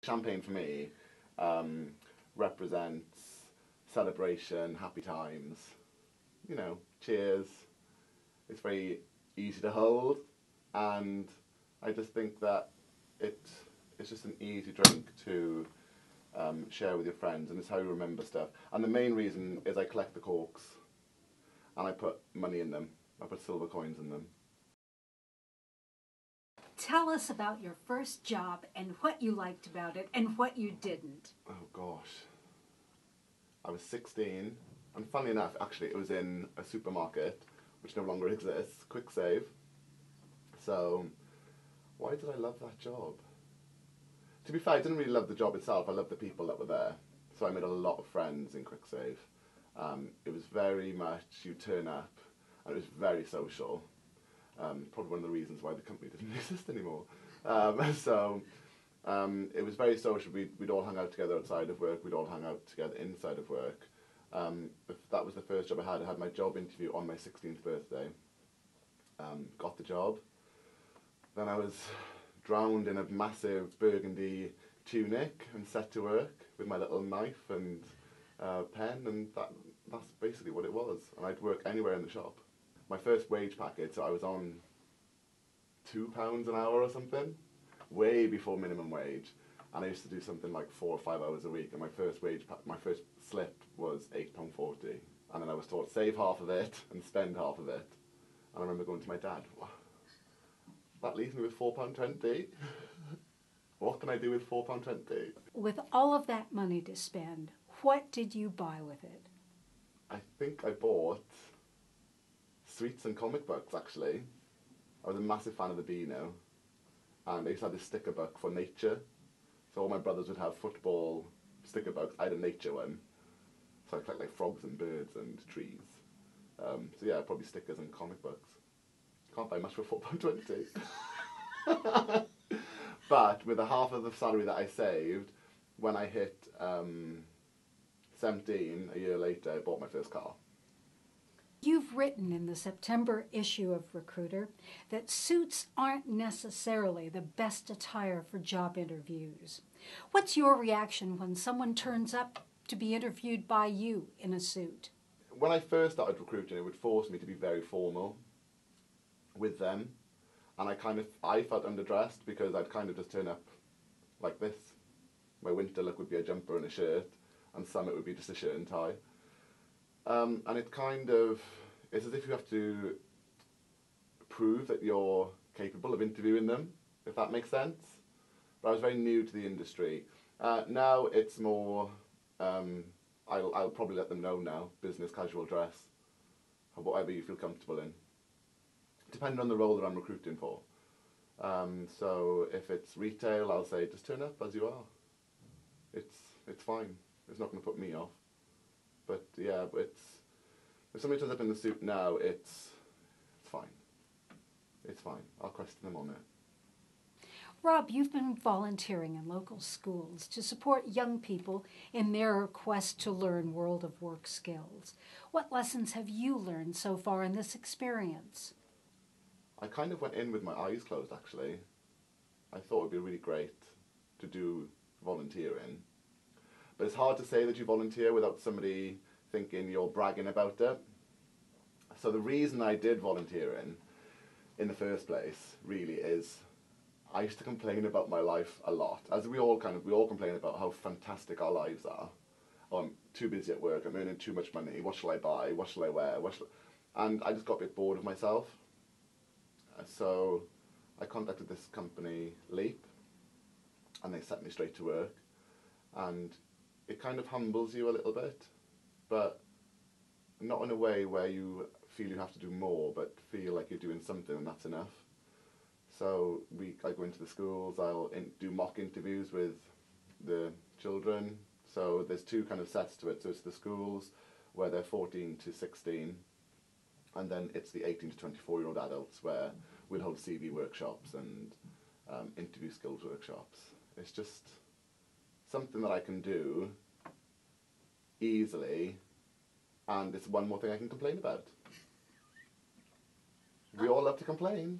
Champagne for me represents celebration, happy times, you know, cheers. It's very easy to hold, and I just think that it's just an easy drink to share with your friends, and it's how you remember stuff. And the main reason is I collect the corks, and I put money in them. I put silver coins in them. Tell us about your first job and what you liked about it and what you didn't. Oh gosh. I was 16, and funnily enough, actually, it was in a supermarket, which no longer exists, Quick Save. So, why did I love that job? To be fair, I didn't really love the job itself, I loved the people that were there. So I made a lot of friends in Quick Save. It was very much, you turn up, and it was very social. Probably one of the reasons why the company didn't exist anymore. It was very social. We'd all hang out together outside of work. We'd all hang out together inside of work. That was the first job I had. I had my job interview on my 16th birthday. Got the job. Then I was drowned in a massive burgundy tunic and set to work with my little knife and pen, and that's basically what it was. And I'd work anywhere in the shop. My first wage packet, so I was on £2 an hour or something, way before minimum wage, and I used to do something like 4 or 5 hours a week, and my first slip was £8.40, and then I was taught save half of it and spend half of it. And I remember going to my dad, that leaves me with £4.20. What can I do with £4.20? With all of that money to spend, what did you buy with it? I think I bought sweets and comic books, actually. I was a massive fan of the Beano, and I used to have this sticker book for nature. So all my brothers would have football sticker books. I had a nature one. So I collect like frogs and birds and trees. So yeah, probably stickers and comic books. Can't buy much for £4.20. But with the half of the salary that I saved, when I hit 17, a year later, I bought my first car. You've written in the September issue of Recruiter that suits aren't necessarily the best attire for job interviews. What's your reaction when someone turns up to be interviewed by you in a suit? When I first started recruiting, it would force me to be very formal with them, and I felt underdressed because I'd kind of just turn up like this. My winter look would be a jumper and a shirt, and summer it would be just a shirt and tie. And it's as if you have to prove that you're capable of interviewing them, if that makes sense. But I was very new to the industry. Now it's more, I'll probably let them know now, business casual dress, whatever you feel comfortable in, depending on the role that I'm recruiting for. So if it's retail, I'll say just turn up as you are. It's fine. It's not going to put me off. But yeah, if somebody turns up in the suit now, it's fine. It's fine. I'll question them on it. Rob, you've been volunteering in local schools to support young people in their quest to learn world of work skills. What lessons have you learned so far in this experience? I kind of went in with my eyes closed, actually. I thought it would be really great to do volunteering. But it's hard to say that you volunteer without somebody thinking you're bragging about it. So the reason I did volunteering in the first place really is I used to complain about my life a lot. As we all complain about how fantastic our lives are. Oh, I'm too busy at work, I'm earning too much money, what shall I buy, what shall I wear, and I just got a bit bored of myself. So I contacted this company, Leap, and they set me straight to work. And it kind of humbles you a little bit, but not in a way where you feel you have to do more, but feel like you're doing something and that's enough. So I go into the schools, I'll do mock interviews with the children. So there's two kind of sets to it. So it's the schools where they're 14 to 16, and then it's the 18 to 24-year-old adults where we'll hold CV workshops and interview skills workshops. It's just something that I can do easily, and it's one more thing I can complain about. We all love to complain.